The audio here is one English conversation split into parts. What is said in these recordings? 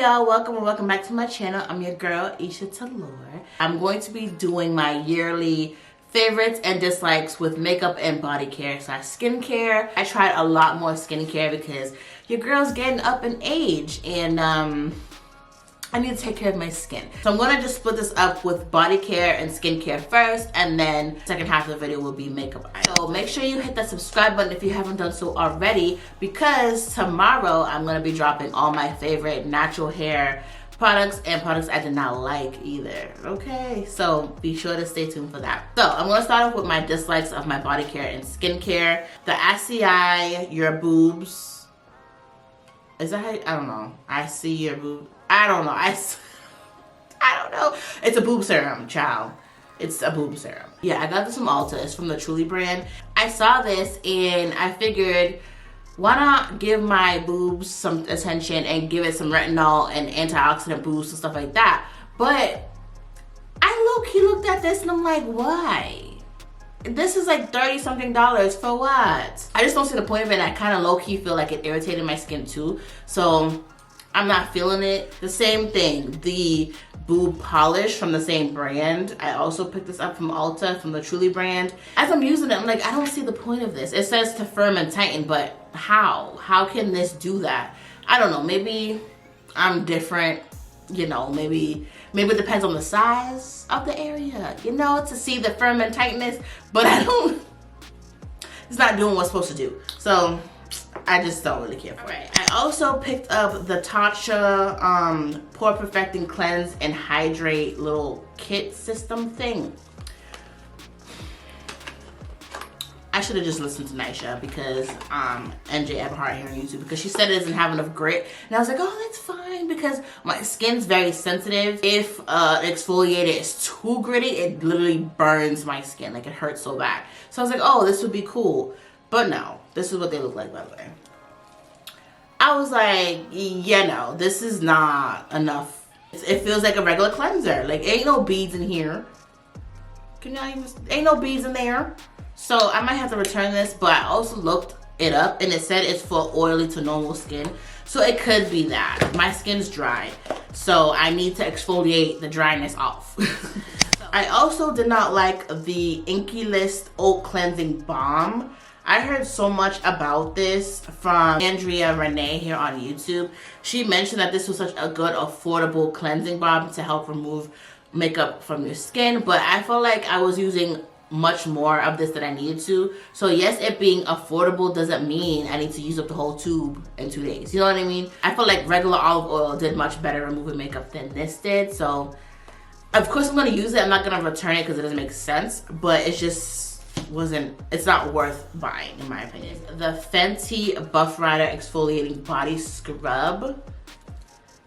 y'all? Welcome and welcome back to my channel. I'm your girl, EISHATAYLORE. I'm going to be doing my yearly favorites and dislikes with makeup and body care / skincare. I tried a lot more skincare because your girl's getting up in age and I need to take care of my skin. So I'm gonna just split this up with body care and skincare first, and then second half of the video will be makeup items. So make sure you hit that subscribe button if you haven't done so already, because tomorrow I'm gonna be dropping all my favorite natural hair products and products I did not like either, okay? So be sure to stay tuned for that. So I'm gonna start off with my dislikes of my body care and skincare. The SKIIN, your boobs. Is that how, I don't know. I see your boobs. I don't know. I don't know. It's a boob serum, child. It's a boob serum. Yeah, I got this from Ulta. It's from the Truly brand. I saw this and I figured, why not give my boobs some attention and give it some retinol and antioxidant boost and stuff like that. But I low-key looked at this and I'm like, why? This is like $30-something for what? I just don't see the point of it. I kind of low-key feel like it irritated my skin too. So I'm not feeling it. The same thing, the boob polish from the same brand. I also picked this up from Ulta, from the Truly brand. As I'm using it, I'm like, I don't see the point of this. It says to firm and tighten, but how? How can this do that? I don't know, maybe I'm different, you know, maybe it depends on the size of the area, you know, to see the firm and tightness, but it's not doing what's supposed to do. So I just don't really care for it. I also picked up the Tatcha Pore Perfecting Cleanse and Hydrate little kit system thing. I should have just listened to Nisha because NJ Everhart here on YouTube, because she said it doesn't have enough grit, and I was like, oh, that's fine because my skin's very sensitive. If exfoliator is too gritty, it literally burns my skin, like it hurts so bad. So I was like, oh, this would be cool. But no, this is what they look like, by the way. I was like, yeah, no, this is not enough. It feels like a regular cleanser. Like, ain't no beads in here. Ain't no beads in there. So I might have to return this, but I also looked it up and it said it's for oily to normal skin. So it could be that. My skin's dry, so I need to exfoliate the dryness off. I also did not like the Inkey List Oat Cleansing Balm. I heard so much about this from Andrea Renee here on YouTube. She mentioned that this was such a good, affordable cleansing balm to help remove makeup from your skin, but I felt like I was using much more of this than I needed to. So yes, it being affordable doesn't mean I need to use up the whole tube in 2 days. You know what I mean? I feel like regular olive oil did much better removing makeup than this did. So of course I'm gonna use it. I'm not gonna return it because it doesn't make sense, but it's just it's not worth buying in my opinion. The Fenty Buff Rider Exfoliating Body Scrub.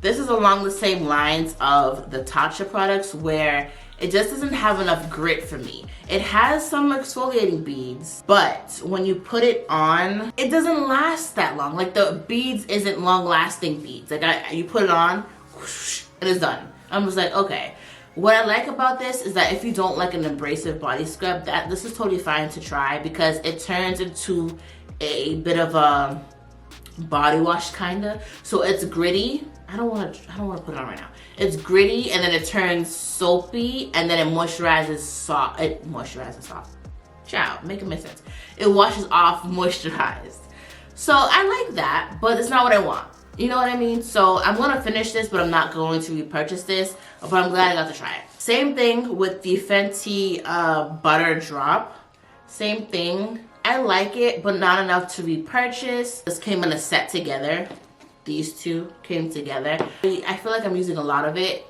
This is along the same lines of the Tatcha products, where it just doesn't have enough grit for me. It has some exfoliating beads, but when you put it on, it doesn't last that long. Like the beads isn't long lasting beads. Like you put it on, whoosh, it is done. I'm just like, okay. What I like about this is that if you don't like an abrasive body scrub, this is totally fine to try, because it turns into a bit of a body wash kinda. So it's gritty. I don't want to put it on right now. It's gritty and then it turns soapy and then it moisturizes soft. It moisturizes soft. Ciao, make it make sense. It washes off moisturized. So I like that, but it's not what I want. You know what I mean? So I'm gonna finish this, but I'm not going to repurchase this, but I'm glad I got to try it. Same thing with the Fenty Butter Drop. Same thing. I like it, but not enough to repurchase. This came in a set together. These two came together. I feel like I'm using a lot of it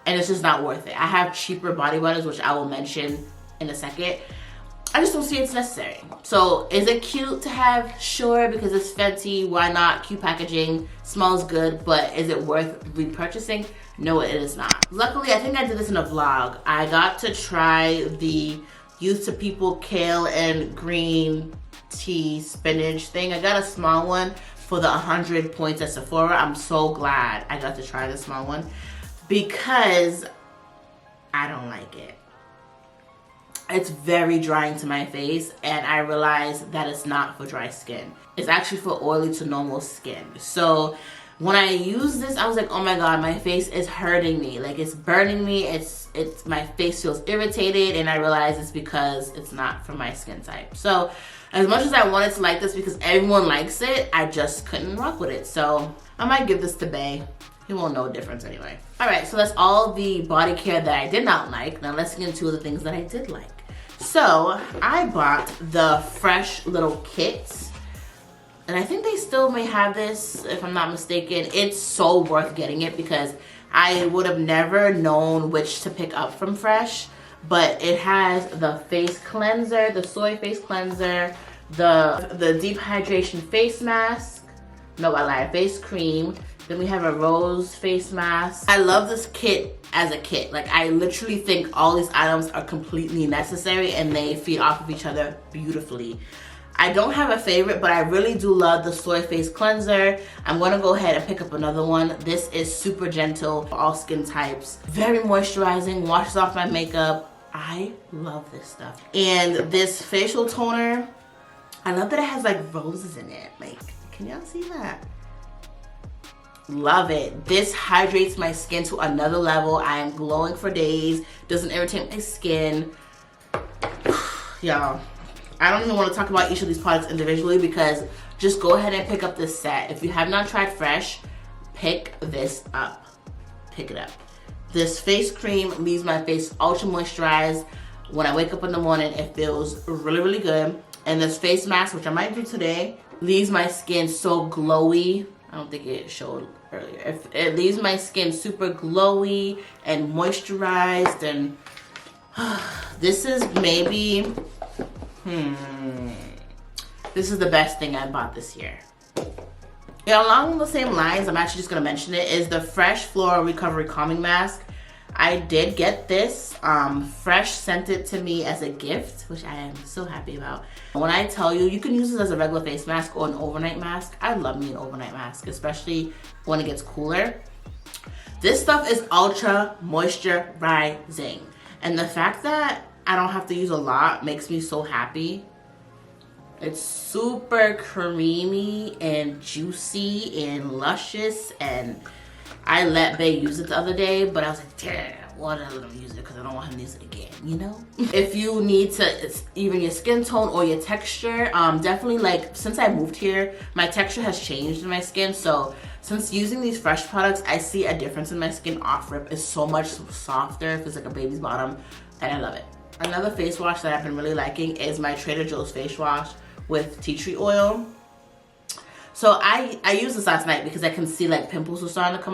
and it's just not worth it. I have cheaper body butters, which I will mention in a second. I just don't see it's necessary. So is it cute to have? Sure, because it's Fenty, why not? Cute packaging, smells good, but is it worth repurchasing? No, it is not. Luckily, I think I did this in a vlog. I got to try the Youth to People kale and green tea spinach thing. I got a small one for the 100 points at Sephora. I'm so glad I got to try the small one because I don't like it. It's very drying to my face, and I realized that it's not for dry skin. It's actually for oily to normal skin. So When I used this, I was like, oh my god, my face is hurting me. Like, it's burning me. It's my face feels irritated, and I realized it's because it's not for my skin type. So as much as I wanted to like this because everyone likes it, I just couldn't rock with it. So I might give this to Bay. He won't know a difference anyway. All right, so that's all the body care that I did not like. Now let's get into the things that I did like. So I bought the Fresh little kits. And I think they still may have this, if I'm not mistaken. It's so worth getting it because I would have never known which to pick up from Fresh. But it has the face cleanser, the soy face cleanser, the deep hydration face mask. No, I lied, face cream. Then we have a rose face mask. I love this kit as a kit. Like, I literally think all these items are completely necessary and they feed off of each other beautifully. I don't have a favorite, but I really do love the soy face cleanser. I'm gonna go ahead and pick up another one. This is super gentle for all skin types. Very moisturizing, washes off my makeup. I love this stuff. And this facial toner, I love that it has like roses in it. Like, can y'all see that? Love it. This hydrates my skin to another level. I am glowing for days. Doesn't irritate my skin. Y'all, I don't even want to talk about each of these products individually because just go ahead and pick up this set. If you have not tried Fresh, pick this up. Pick it up. This face cream leaves my face ultra moisturized. When I wake up in the morning, it feels really, really good. And this face mask, which I might do today, leaves my skin so glowy. I don't think it showed earlier. It leaves my skin super glowy and moisturized. And this is maybe... This is the best thing I bought this year. Yeah, along the same lines, I'm actually just gonna mention it, is the Fresh Floral Recovery Calming Mask. I did get this. Fresh sent it to me as a gift, which I am so happy about. When I tell you, you can use this as a regular face mask or an overnight mask. I love me an overnight mask, especially when it gets cooler. This stuff is ultra moisturizing. And the fact that I don't have to use a lot makes me so happy. It's super creamy and juicy and luscious, and I let Bay use it the other day, but I was like, damn, why did I let him use it? Because I don't want him to use it again, you know? If you need to even your skin tone or your texture, definitely, like, since I moved here, my texture has changed in my skin, so since using these Fresh products, I see a difference in my skin. Off rip is so much softer. It feels like a baby's bottom, and I love it. Another face wash that I've been really liking is my Trader Joe's face wash with tea tree oil. So I used this last night because I can see like pimples were starting to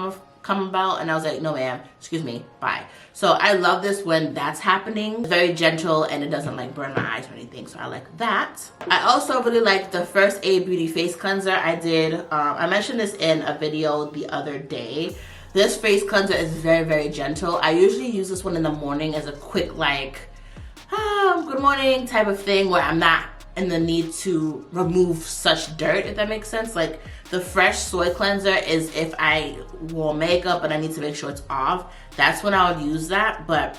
come about, and I was like, no ma'am, excuse me, bye. So I love this when that's happening. It's very gentle and it doesn't like burn my eyes or anything, so I like that. I also really like the First Aid Beauty face cleanser. I mentioned this in a video the other day. This face cleanser is very, very gentle. I usually use this one in the morning as a quick like, good morning type of thing, where I'm not in the need to remove such dirt, if that makes sense. Like the Fresh soy cleanser is if I wore makeup and I need to make sure it's off, that's when I would use that. But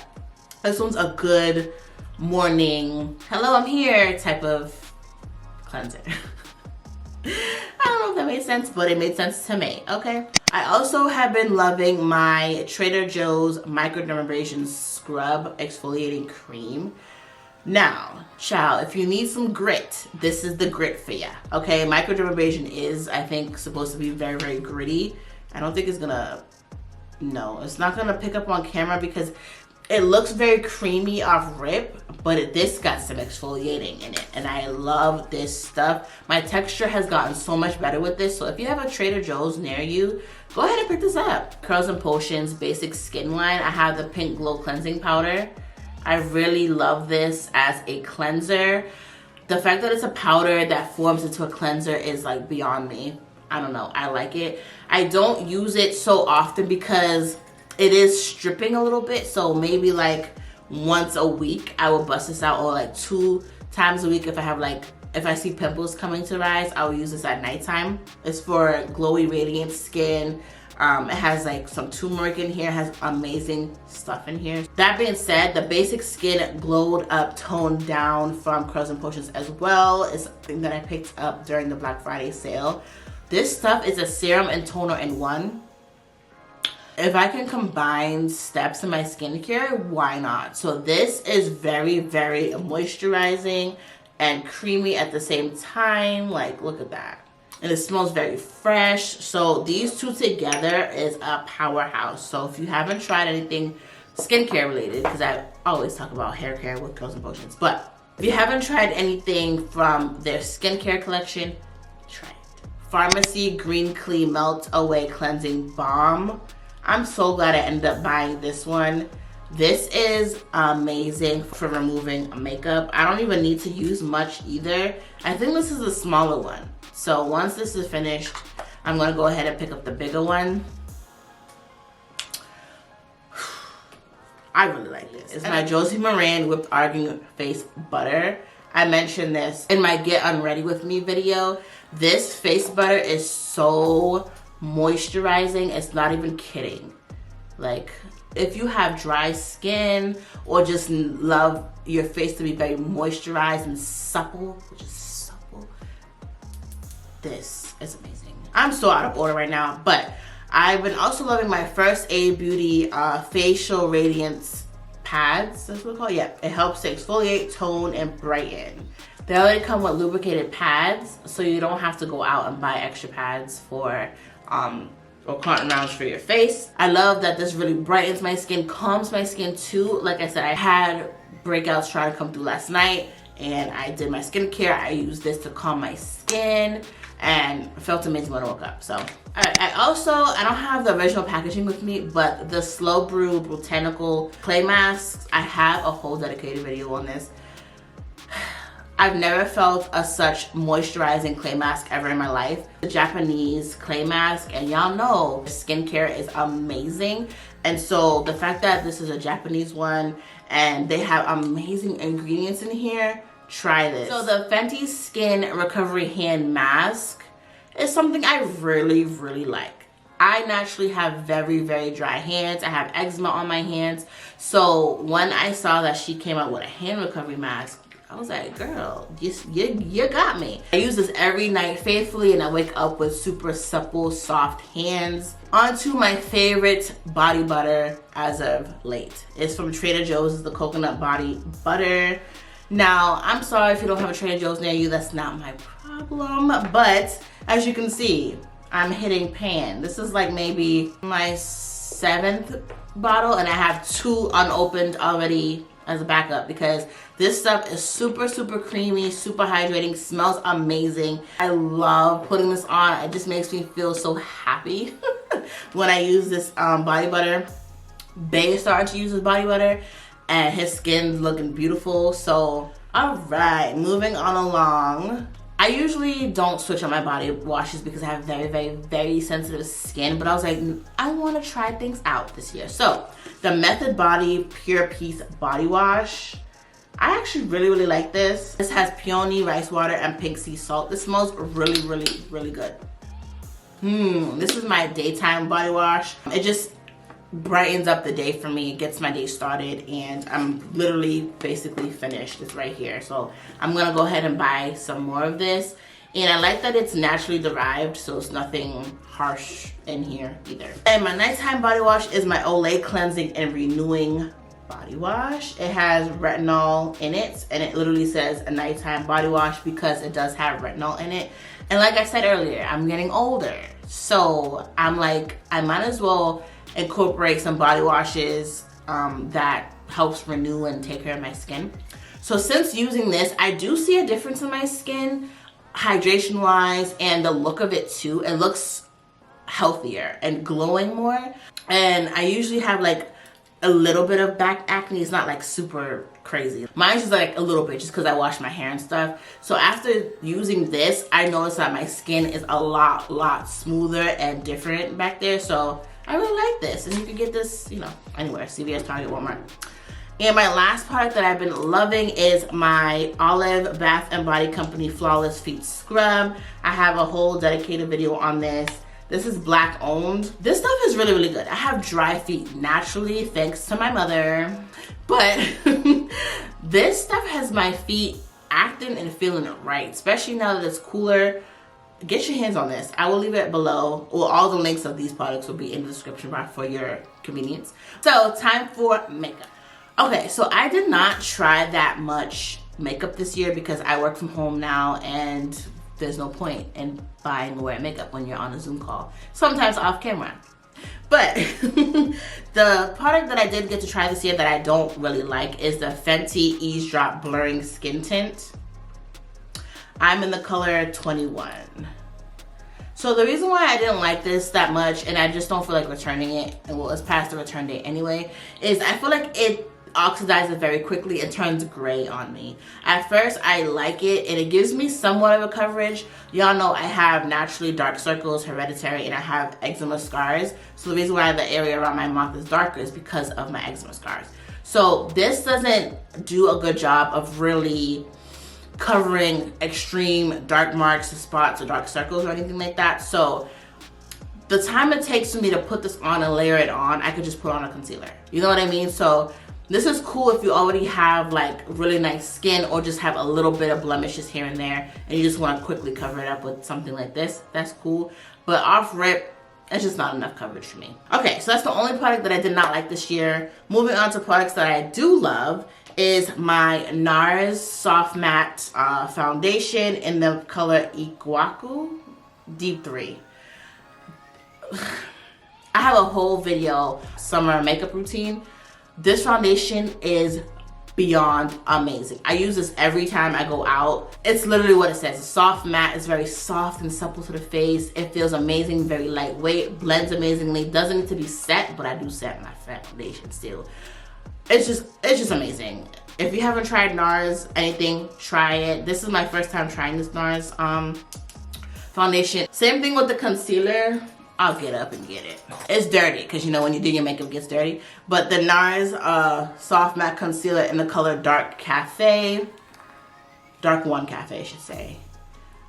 this one's a good morning, hello, I'm here type of cleanser. I don't know if that made sense, but it made sense to me, okay? I also have been loving my Trader Joe's Microdermabrasion Scrub Exfoliating Cream. Now, child, if you need some grit, this is the grit for ya, okay? Microdermabrasion is, I think, supposed to be very, very gritty. I don't think it's gonna, no, it's not gonna pick up on camera because it looks very creamy off rip, but this got some exfoliating in it, and I love this stuff. My texture has gotten so much better with this, so if you have a Trader Joe's near you, go ahead and pick this up. Curls and Potions Basic Skin Line. I have the Pink Glow Cleansing Powder. I really love this as a cleanser. The fact that it's a powder that forms into a cleanser is like beyond me. I don't know, I like it. I don't use it so often because it is stripping a little bit, so maybe like once a week I will bust this out, or like 2 times a week if I have like, if I see pimples coming to rise, I will use this at nighttime. It's for glowy, radiant skin. It has like some turmeric in here, it has amazing stuff in here. That being said, the Basic Skin Glowed Up Toned Down from Curls and Potions as well is something that I picked up during the Black Friday sale. This stuff is a serum and toner in one. If I can combine steps in my skincare, why not? So this is very, very moisturizing and creamy at the same time. Like, look at that. And it smells very fresh. So these two together is a powerhouse. So if you haven't tried anything skincare related, because I always talk about hair care with Curls and Potions, but if you haven't tried anything from their skincare collection, try it. Pharmacy Green Clean Melt Away Cleansing Balm. I'm so glad I ended up buying this one. This is amazing for removing makeup. I don't even need to use much either. I think this is a smaller one. So once this is finished, I'm gonna go ahead and pick up the bigger one. I really like this. It's my Josie Maran Whipped Argan Face Butter. I mentioned this in my Get Unready With Me video. This face butter is so moisturizing, it's not even kidding. Like, if you have dry skin or just love your face to be very moisturized and supple, this is amazing. I'm so out of order right now, but I've been also loving my First Aid Beauty facial radiance pads. That's what it's called. Yeah, it helps to exfoliate, tone, and brighten. They already come with lubricated pads, so you don't have to go out and buy extra pads for or cotton rounds for your face. I love that this really brightens my skin, calms my skin too. Like I said, I had breakouts trying to come through last night, and I did my skincare. I used this to calm my skin and felt amazing when I woke up. So, alright, I don't have the original packaging with me, but the Slow Brew Botanical Clay Masks, I have a whole dedicated video on this. I've never felt such moisturizing clay mask ever in my life. The Japanese clay mask, and y'all know skincare is amazing. And so the fact that this is a Japanese one and they have amazing ingredients in here, try this. So the Fenty Skin Recovery Hand Mask is something I really, really like. I naturally have very, very dry hands. I have eczema on my hands. So when I saw that she came out with a hand recovery mask, I was like, girl, you got me. I use this every night faithfully, and I wake up with super supple, soft hands. On to my favorite body butter as of late. It's from Trader Joe's, the coconut body butter. Now, I'm sorry if you don't have a Trader Joe's near you, that's not my problem. But as you can see, I'm hitting pan. This is like maybe my 7th bottle, and I have 2 unopened already as a backup, because this stuff is super, super creamy, super hydrating, smells amazing. I love putting this on. It just makes me feel so happy when I use this body butter. Bay started to use this body butter, and his skin's looking beautiful. So, all right, moving on along. I usually don't switch on my body washes because I have very, very, very sensitive skin, but I was like, I want to try things out this year. So the Method Body Pure Peace Body Wash. I actually really, really like this. This has peony, rice water, and pink sea salt. This smells really, really, really good. This is my daytime body wash. It just brightens up the day for me. It gets my day started, and I'm literally basically finished. It's right here. So I'm gonna go ahead and buy some more of this. And I like that it's naturally derived, so it's nothing harsh in here either. And my nighttime body wash is my Olay Cleansing and Renewing Body Wash. It has retinol in it, and it literally says a nighttime body wash because it does have retinol in it. And like I said earlier, I'm getting older. So I'm like, I might as well incorporate some body washes that helps renew and take care of my skin. So since using this, I do see a difference in my skin, hydration wise, and the look of it too. It looks healthier and glowing more. And I usually have like a little bit of back acne. It's not like super crazy. Mine's just like a little bit just because I wash my hair and stuff. So after using this, I noticed that my skin is a lot smoother and different back there. So I really like this, and you can get this, you know, anywhere, CVS, Target, Walmart. And my last product that I've been loving is my Olive Bath & Body Company Flawless Feet Scrub. I have a whole dedicated video on this. This is Black owned. This stuff is really, really good. I have dry feet naturally, thanks to my mother. But this stuff has my feet acting and feeling it right, especially now that it's cooler. get your hands on this. I will leave it below. Well, all the links of these products will be in the description box for your convenience. So time for makeup. Okay, so I did not try that much makeup this year because I work from home now and there's no point in buying and wearing makeup when you're on a Zoom call, sometimes off camera. But the product that I did get to try this year that I don't really like is the Fenty Eavesdrop Blurring Skin Tint. I'm in the color 21. So the reason why I didn't like this that much, and I just don't feel like returning it, and well, it's past the return date anyway, is I feel like it oxidizes very quickly and turns gray on me. At first I like it and it gives me somewhat of a coverage. Y'all know I have naturally dark circles, hereditary, and I have eczema scars. So the reason why the area around my mouth is darker is because of my eczema scars. So this doesn't do a good job of really covering extreme dark marks, spots, or dark circles or anything like that. So the time it takes for me to put this on and layer it on, I could just put on a concealer. You know what I mean? So this is cool if you already have like really nice skin or just have a little bit of blemishes here and there and you just want to quickly cover it up with something like this. That's cool. But off rip, it's just not enough coverage for me. Okay, so that's the only product that I did not like this year. Moving on to products that I do love is my NARS Soft Matte Foundation in the color Iguaku Deep 3. I have a whole video, summer makeup routine. This foundation is beyond amazing. I use this every time I go out. It's literally what it says. It's soft matte. It's very soft and supple to the face. It feels amazing, very lightweight, blends amazingly. Doesn't need to be set, but I do set my foundation still. It's just amazing. If you haven't tried NARS anything, try it. This is my first time trying this NARS foundation. Same thing with the concealer. I'll get up and get it. It's dirty because you know when you do your makeup it gets dirty. But the NARS Soft Matte Concealer in the color Dark Cafe. Dark 1 Cafe, I should say.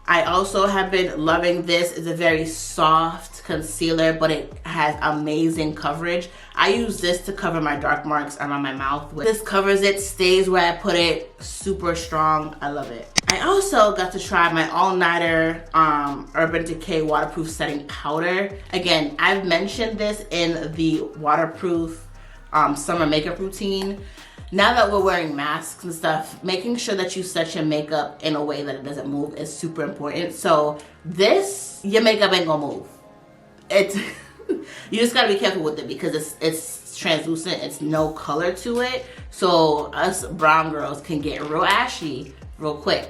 I also have been loving this. It's a very soft concealer, but it has amazing coverage. I use this to cover my dark marks around my mouth. This covers it, stays where I put it, super strong. I love it. I also got to try my all-nighter Urban Decay waterproof setting powder. Again, I've mentioned this in the waterproof summer makeup routine. Now that we're wearing masks and stuff, making sure that you set your makeup in a way that it doesn't move is super important. So this, your makeup ain't gonna move. It's you just gotta be careful with it because it's translucent. It's no color to it. So us brown girls can get real ashy real quick.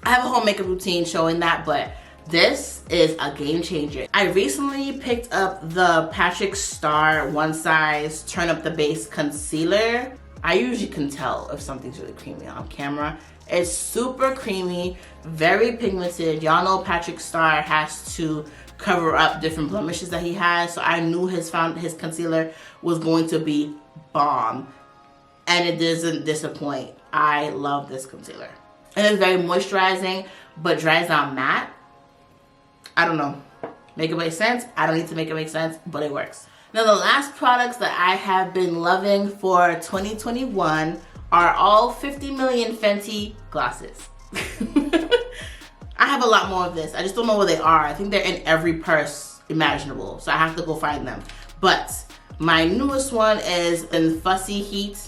I have a whole makeup routine showing that, but this is a game changer. I recently picked up the Patrick Star One Size Turn Up the Base Concealer. I usually can tell if something's really creamy on camera. It's super creamy, very pigmented. Y'all know Patrick Star has to cover up different blemishes that he has, so I knew his concealer was going to be bomb, and it doesn't disappoint. I love this concealer. And it's very moisturizing, but dries down matte. I don't know. Make it make sense? I don't need to make it make sense, but it works. Now the last products that I have been loving for 2021 are all 50 million Fenty glosses. I have a lot more of this. I just don't know where they are. I think they're in every purse imaginable, so I have to go find them. But my newest one is in Fussy Heat.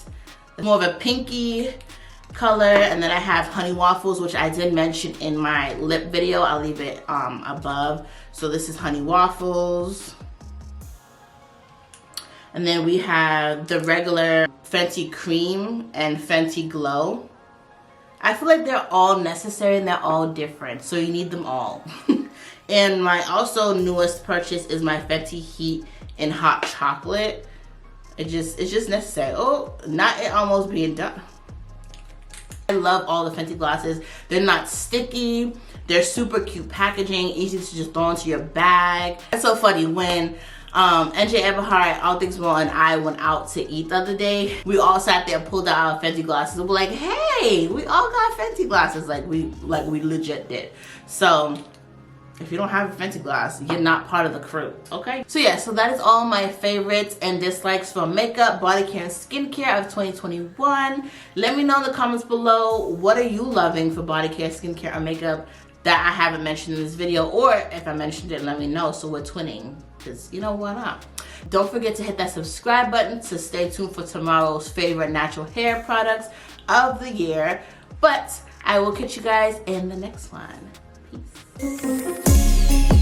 It's more of a pinky color, and then I have Honey Waffles, which I did mention in my lip video. I'll leave it above. So this is Honey Waffles. And then we have the regular Fenty Cream and Fenty Glow. I feel like they're all necessary and they're all different, so you need them all. And my also newest purchase is my Fenty Heat in Hot Chocolate. It's just necessary. Oh, not it almost being done. I love all the Fenty glosses. They're not sticky. They're super cute packaging, easy to just throw into your bag. It's so funny when NJ Everhart, All Things More, and I went out to eat the other day. We all sat there and pulled out our Fenty glasses. And we're like, hey, we all got Fenty glasses. Like we legit did. So if you don't have a Fenty glass, you're not part of the crew, okay? So yeah, so that is all my favorites and dislikes for makeup, body care, and skincare of 2021. Let me know in the comments below, what are you loving for body care, skincare, or makeup that I haven't mentioned in this video, or if I mentioned it, let me know so we're twinning, because you know why not. Don't forget to hit that subscribe button to stay tuned for tomorrow's favorite natural hair products of the year. But I will catch you guys in the next one. Peace.